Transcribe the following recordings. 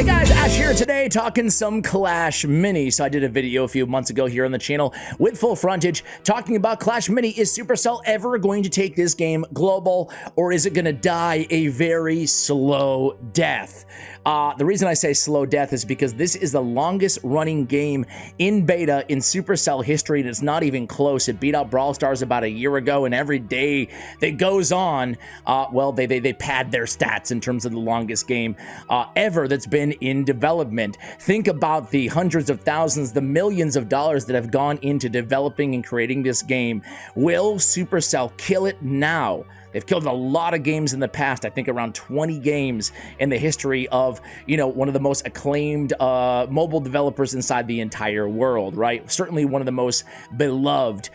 Hey guys, Ash here today talking some Clash Mini. So I did a video a few months ago here on the channel with full frontage talking about Clash Mini. Is Supercell ever going to take this game global, or is it going to die a very slow death? The reason I say slow death is because this is the longest running game in beta in Supercell history, and it's not even close. It beat out Brawl Stars about a year ago, and every day that goes on, well, they pad their stats in terms of the longest game ever that's been in development. Think about the hundreds of thousands, the millions of dollars that have gone into developing and creating this game. Will Supercell kill it now? They've killed a lot of games in the past. I think around 20 games in the history of, you know, one of the most acclaimed mobile developers inside the entire world, right? Certainly one of the most beloved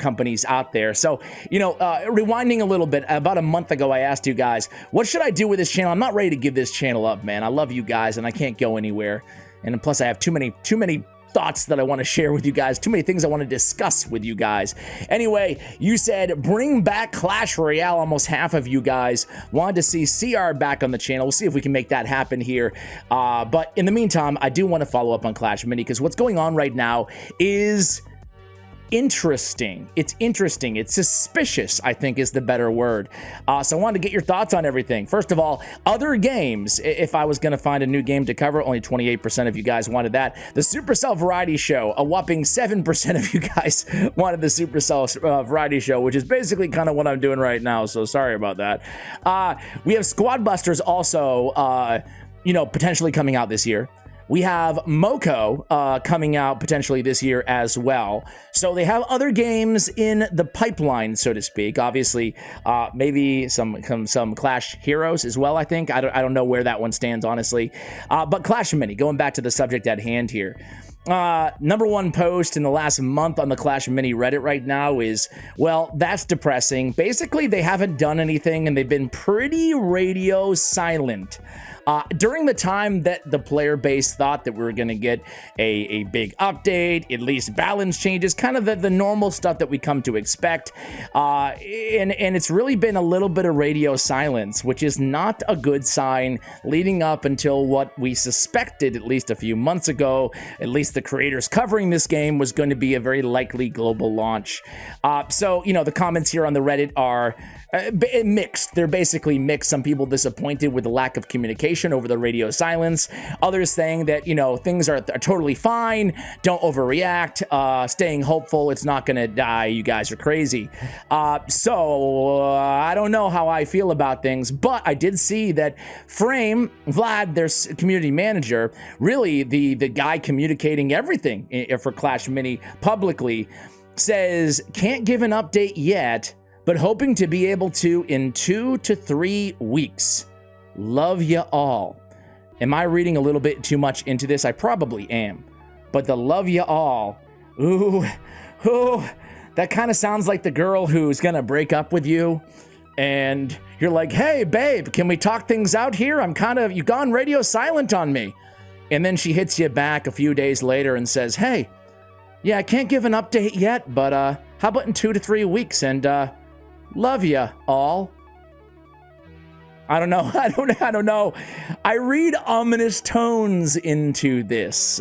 companies out there. So, you know, rewinding a little bit, about a month ago, I asked you guys, what should I do with this channel? I'm not ready to give this channel up, man. I love you guys, and I can't go anywhere. And plus, I have too many thoughts that I want to share with you guys, too many things I want to discuss with you guys. Anyway, you said bring back Clash Royale. Almost half of you guys wanted to see CR back on the channel. We'll see if we can make that happen here. But in the meantime, I do want to follow up on Clash Mini, because what's going on right now is interesting. It's interesting. It's suspicious, I think, is the better word. So I wanted to get your thoughts on everything. First of all, other games. If I was going to find a new game to cover, only 28% of you guys wanted that. The Supercell Variety Show, a whopping 7% of you guys wanted the Supercell Variety Show, which is basically kind of what I'm doing right now, so sorry about that. We have Squad Busters also, you know, potentially coming out this year. We have Moko coming out potentially this year as well. So they have other games in the pipeline, so to speak. Obviously, maybe some Clash Heroes as well, I think. I don't know where that one stands, honestly. But Clash Mini, going back to the subject at hand here. #1 post in the last month on the Clash Mini Reddit right now is, well, that's depressing. Basically, they haven't done anything, and they've been pretty radio silent. During the time that the player base thought that we were going to get a big update, at least balance changes, kind of the normal stuff that we come to expect, and it's really been a little bit of radio silence, which is not a good sign leading up until what we suspected at least a few months ago, at least the creators covering this game, was going to be a very likely global launch. So, you know, the comments here on the Reddit are mixed. They're basically mixed. Some people disappointed with the lack of communication over the radio silence. Others saying that, you know, things are totally fine. Don't overreact. Staying hopeful. It's not going to die. You guys are crazy. So I don't know how I feel about things, but I did see that Frame, Vlad, their community manager, really the guy communicating everything for Clash Mini publicly, says can't give an update yet, but hoping to be able to in 2 to 3 weeks. Love ya all. Am I reading a little bit too much into this? I probably am. But the love ya all, ooh, that kind of sounds like the girl who's gonna break up with you, and you're like, hey, babe, can we talk things out here? You've gone radio silent on me. And then she hits you back a few days later and says, hey, yeah, I can't give an update yet, but how about in 2 to 3 weeks, and love ya all. I don't know. I don't know. I read ominous tones into this.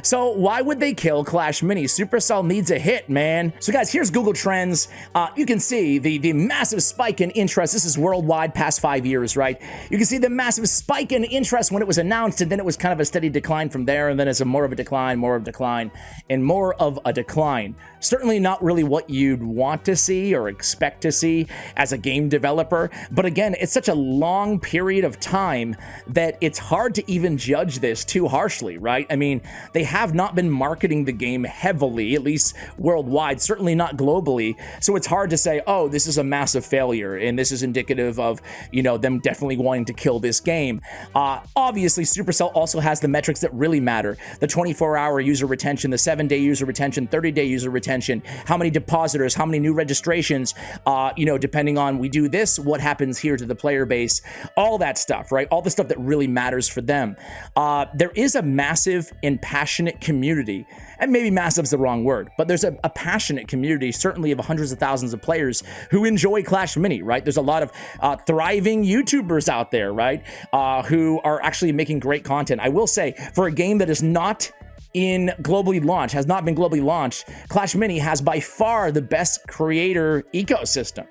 So why would they kill Clash Mini? Supercell needs a hit, man. So guys, here's Google Trends. You can see the massive spike in interest. This is worldwide, past 5 years, right? You can see the massive spike in interest when it was announced, and then it was kind of a steady decline from there, and then it's more of a decline, and more of a decline. Certainly not really what you'd want to see or expect to see as a game developer, but again, it's such a long period of time that it's hard to even judge this too harshly, right? I mean, they have not been marketing the game heavily, at least worldwide, certainly not globally, so it's hard to say, oh, this is a massive failure, and this is indicative of, you know, them definitely wanting to kill this game. Obviously, Supercell also has the metrics that really matter. The 24-hour user retention, the 7-day user retention, 30-day user retention, how many depositors, how many new registrations, you know, depending on we do this, what happens here appear to the player base, all that stuff, right? All the stuff that really matters for them. There is a massive and passionate community, and maybe massive is the wrong word, but there's a passionate community, certainly of hundreds of thousands of players who enjoy Clash Mini, right? There's a lot of thriving YouTubers out there, right? Who are actually making great content. I will say, for a game that is not globally launched, has not been globally launched, Clash Mini has by far the best creator ecosystem.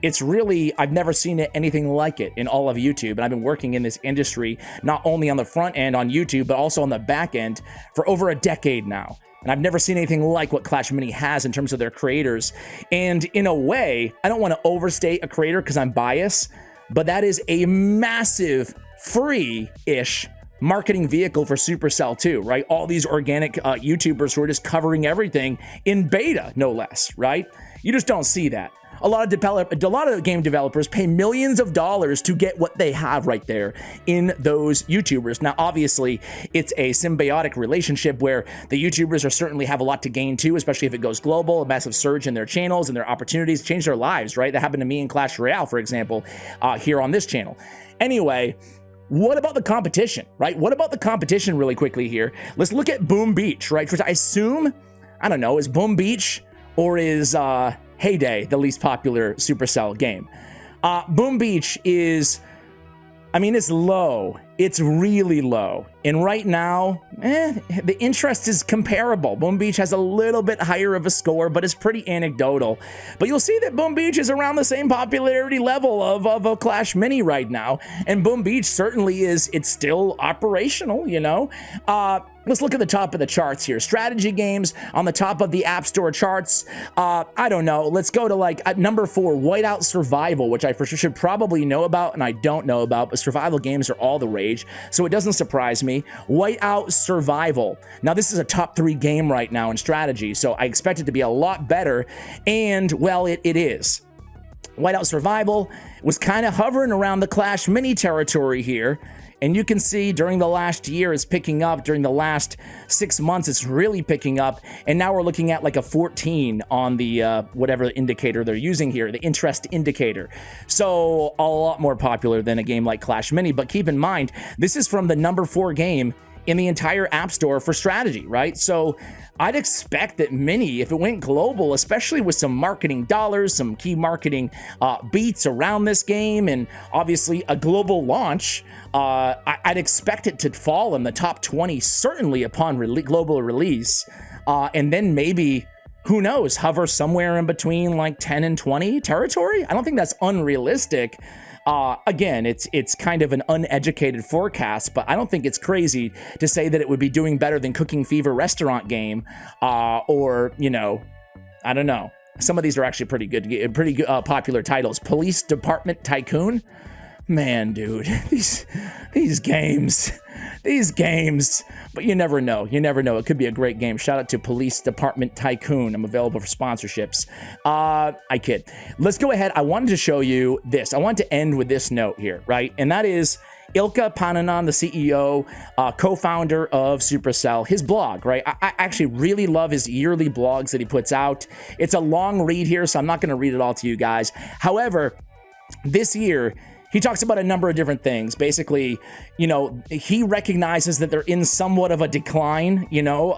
It's really, I've never seen anything like it in all of YouTube. And I've been working in this industry, not only on the front end on YouTube, but also on the back end for over a decade now. And I've never seen anything like what Clash Mini has in terms of their creators. And in a way, I don't want to overstate a creator because I'm biased, but that is a massive free-ish marketing vehicle for Supercell too, right? All these organic YouTubers who are just covering everything in beta, no less, right? You just don't see that. A lot of game developers pay millions of dollars to get what they have right there in those YouTubers. Now, obviously, it's a symbiotic relationship where the YouTubers are certainly have a lot to gain too, especially if it goes global, a massive surge in their channels and their opportunities, change their lives, right? That happened to me in Clash Royale, for example, here on this channel. Anyway, what about the competition, right? What about the competition really quickly here? Let's look at Boom Beach, right? Which I assume, I don't know, is Boom Beach or is Heyday the least popular Supercell game? Boom Beach is, I mean, it's low. It's really low. And right now, the interest is comparable. Boom Beach has a little bit higher of a score, but it's pretty anecdotal. But you'll see that Boom Beach is around the same popularity level of a Clash Mini right now. And Boom Beach certainly it's still operational, you know? Let's look at the top of the charts here. Strategy games on the top of the App Store charts. I don't know. Let's go to like at number 4, Whiteout Survival, which I for sure should probably know about and I don't know about, but survival games are all the rage, so it doesn't surprise me. Whiteout Survival. Now, this is a top 3 game right now in strategy, so I expect it to be a lot better, and well, it is. Whiteout Survival was kind of hovering around the Clash Mini territory here. And you can see during the last year it's picking up. During the last 6 months, it's really picking up. And now we're looking at like a 14 on the whatever indicator they're using here, the interest indicator. So a lot more popular than a game like Clash Mini. But keep in mind, this is from the number 4 game in the entire App Store for strategy, right? So I'd expect that Mini, if it went global, especially with some marketing dollars, some key marketing beats around this game, and obviously a global launch, I'd expect it to fall in the top 20, certainly upon global release, and then maybe, who knows, hover somewhere in between like 10 and 20 territory. I don't think that's unrealistic. Again, it's kind of an uneducated forecast, but I don't think it's crazy to say that it would be doing better than Cooking Fever restaurant game, or, you know, I don't know. Some of these are actually pretty good, popular titles. Police Department Tycoon. Man, dude, these games, but you never know. You never know. It could be a great game. Shout out to Police Department Tycoon. I'm available for sponsorships. I kid. Let's go ahead. I wanted to show you this. I want to end with this note here, right? And that is Ilkka Paananen, the CEO, co-founder of Supercell, his blog, right? I actually really love his yearly blogs that he puts out. It's a long read here, so I'm not going to read it all to you guys. However, this year, he talks about a number of different things. Basically, you know, he recognizes that they're in somewhat of a decline, you know,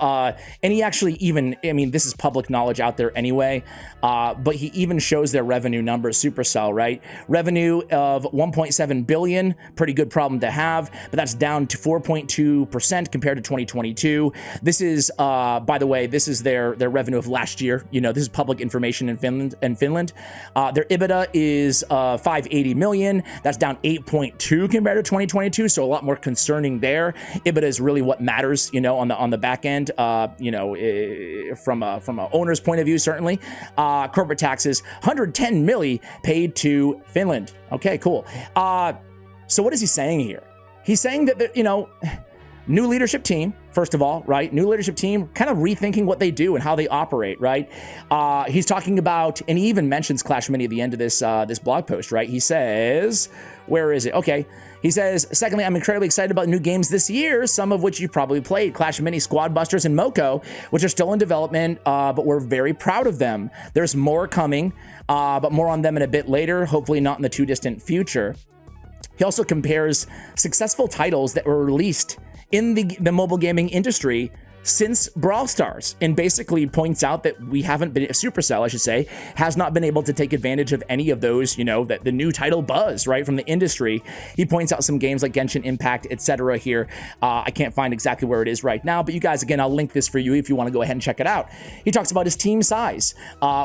and he actually even, I mean, this is public knowledge out there anyway, but he even shows their revenue numbers, Supercell, right? Revenue of 1.7 billion, pretty good problem to have, but that's down to 4.2% compared to 2022. This is, by the way, this is their revenue of last year. You know, this is public information in Finland. Their EBITDA is 580 million. That's down 8.2 compared to 2022, so a lot more concerning there. EBITDA is really what matters, you know, on the back end, you know, from a owner's point of view, certainly. Corporate taxes, 110 milli paid to Finland. Okay, cool. So what is he saying here? He's saying that, you know, new leadership team, first of all, right? New leadership team, kind of rethinking what they do and how they operate, right? He's talking about, and he even mentions Clash Mini at the end of this this blog post, right? He says, where is it? Okay. He says, secondly, I'm incredibly excited about new games this year, some of which you've probably played, Clash Mini, Squad Busters, and Moko, which are still in development, but we're very proud of them. There's more coming, but more on them in a bit later, hopefully not in the too distant future. He also compares successful titles that were released in the mobile gaming industry since Brawl Stars, and basically points out that we haven't been, Supercell, I should say, has not been able to take advantage of any of those, you know, that the new title buzz, right, from the industry. He points out some games like Genshin Impact, etc. here. I can't find exactly where it is right now, but you guys, again, I'll link this for you if you want to go ahead and check it out. He talks about his team size.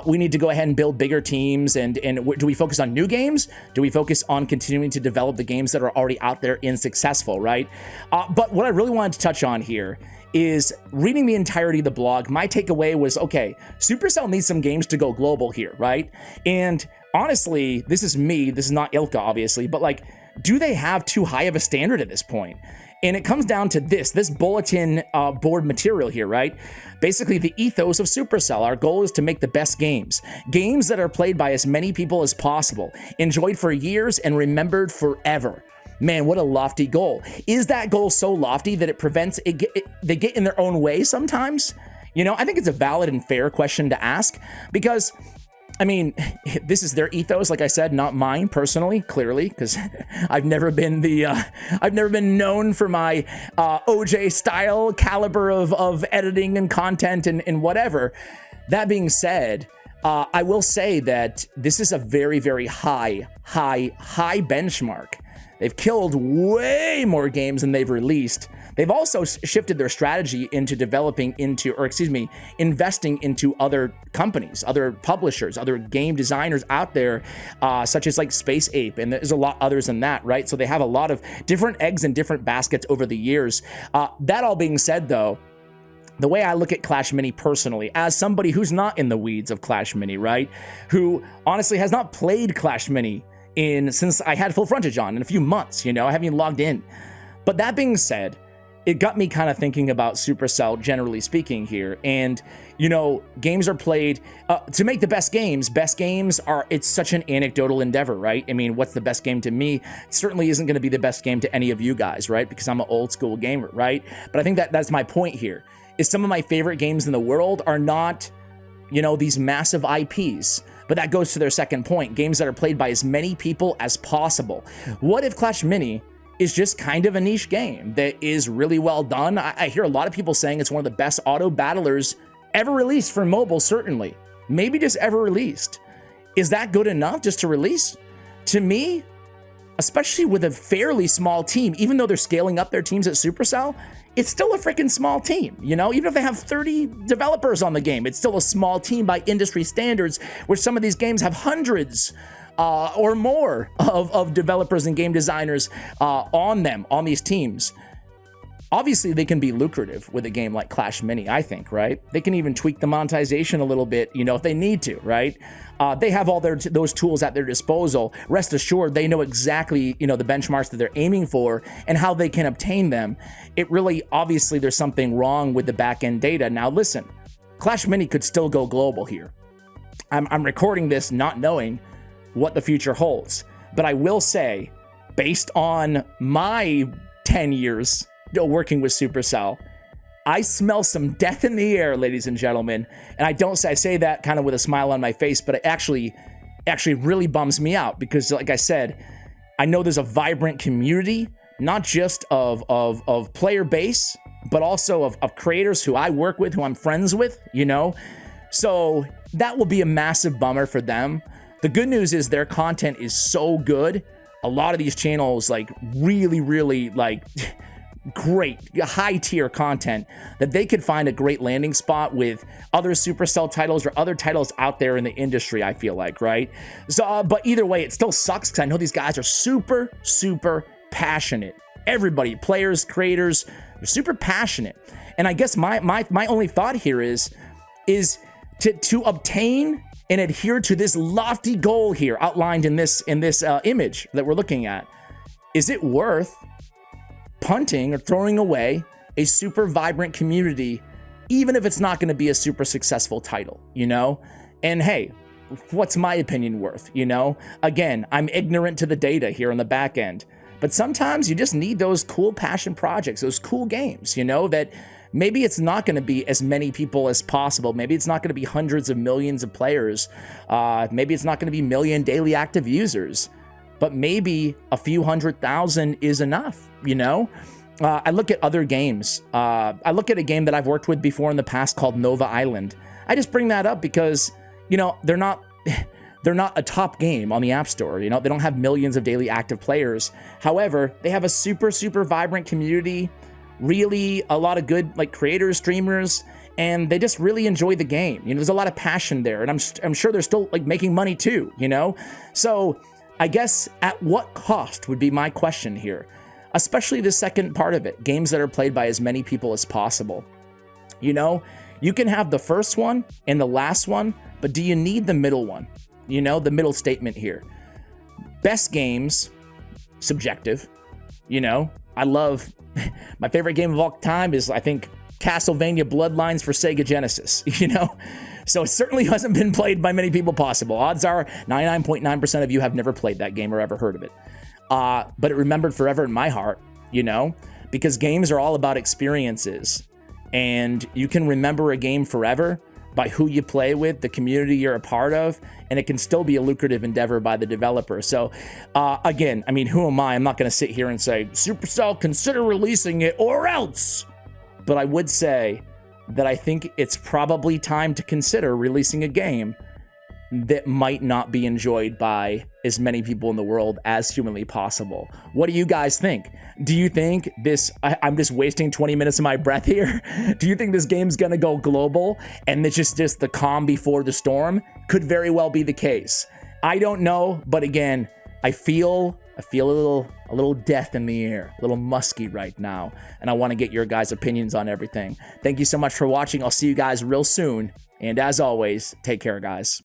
We need to go ahead and build bigger teams, and do we focus on new games? Do we focus on continuing to develop the games that are already out there and successful, right? But what I really wanted to touch on here is reading the entirety of the blog. My takeaway was, okay, Supercell needs some games to go global here, right? And honestly, this is me, this is not Ilka, obviously, but like, do they have too high of a standard at this point? And it comes down to this bulletin board material here, right? Basically, the ethos of Supercell. Our goal is to make the best games. Games that are played by as many people as possible, enjoyed for years and remembered forever. Man, what a lofty goal. Is that goal so lofty that it prevents they get in their own way sometimes? You know, I think it's a valid and fair question to ask, because I mean, this is their ethos, like I said, not mine personally, clearly, because I've never been known for my OJ style caliber of editing and content and whatever. That being said, I will say that this is a very, very high benchmark. They've killed way more games than they've released. They've also shifted their strategy into investing into other companies, other publishers, other game designers out there, such as like Space Ape, and there's a lot others than that, right? So they have a lot of different eggs in different baskets over the years. That all being said, though, the way I look at Clash Mini personally, as somebody who's not in the weeds of Clash Mini, right? Who honestly has not played Clash Mini since I had full frontage on in a few months, you know, I haven't even logged in. But that being said, it got me kind of thinking about Supercell, generally speaking here. And, you know, games are played to make the best games. Best games it's such an anecdotal endeavor, right? I mean, what's the best game to me? It certainly isn't going to be the best game to any of you guys, right? Because I'm an old school gamer, right? But I think that's my point here, is some of my favorite games in the world are not, you know, these massive IPs. But that goes to their second point, games that are played by as many people as possible. What if Clash Mini is just kind of a niche game that is really well done? I hear a lot of people saying it's one of the best auto battlers ever released for mobile, certainly. Maybe just ever released. Is that good enough just to release? To me, especially with a fairly small team, even though they're scaling up their teams at Supercell, it's still a freaking small team, you know? Even if they have 30 developers on the game, it's still a small team by industry standards, where some of these games have hundreds or more of developers and game designers on these teams. Obviously, they can be lucrative with a game like Clash Mini, I think, right? They can even tweak the monetization a little bit, you know, if they need to, right? They have all those tools at their disposal. Rest assured, they know exactly, you know, the benchmarks that they're aiming for and how they can obtain them. It really, obviously, there's something wrong with the back-end data. Now, listen, Clash Mini could still go global here. I'm recording this not knowing what the future holds, but I will say, based on my 10 years working with Supercell, I smell some death in the air, ladies and gentlemen. And I say that kind of with a smile on my face, but it actually really bums me out, because like I said, I know there's a vibrant community, not just of player base, but also of creators who I work with, who I'm friends with, you know? So that will be a massive bummer for them. The good news is their content is so good. A lot of these channels, like, really like great high tier content, that they could find a great landing spot with other Supercell titles or other titles out there in the industry, I feel like, right? So but either way, it still sucks, because I know these guys are super passionate. Everybody, players, creators, they're super passionate. And I guess my only thought here is to obtain and adhere to this lofty goal here outlined in this image that we're looking at. Is it worth punting or throwing away a super vibrant community, even if it's not going to be a super successful title, you know? And hey, what's my opinion worth, you know? Again, I'm ignorant to the data here on the back end, but sometimes you just need those cool passion projects, those cool games, you know, that maybe it's not going to be as many people as possible. Maybe it's not going to be hundreds of millions of players. Maybe it's not going to be million daily active users, but maybe a few 100,000 is enough, you know? I look at other games. I look at a game that I've worked with before in the past called Nova Island. I just bring that up because, you know, they're not a top game on the App Store. You know, they don't have millions of daily active players. However, they have a super, super vibrant community, really a lot of good like creators, streamers, and they just really enjoy the game. You know, there's a lot of passion there, and I'm sure they're still like making money too, you know? So I guess at what cost would be my question here, especially the second part of it, games that are played by as many people as possible. You know, you can have the first one and the last one, but do you need the middle one? You know, the middle statement here. Best games, subjective. You know, I love, my favorite game of all time is, I think, Castlevania Bloodlines for Sega Genesis, you know? So it certainly hasn't been played by many people possible. Odds are 99.9% of you have never played that game or ever heard of it. But it remembered forever in my heart, you know? Because games are all about experiences. And you can remember a game forever by who you play with, the community you're a part of, and it can still be a lucrative endeavor by the developer. So again, I mean, who am I? I'm not going to sit here and say, Supercell, consider releasing it or else. But I would say that I think it's probably time to consider releasing a game that might not be enjoyed by as many people in the world as humanly possible. What do you guys think? Do you think this, I'm just wasting 20 minutes of my breath here? Do you think this game's gonna go global and it's just the calm before the storm? Could very well be the case. I don't know, but again, I feel a little death in the air, a little musky right now, and I want to get your guys' opinions on everything. Thank you so much for watching. I'll see you guys real soon, and as always, take care, guys.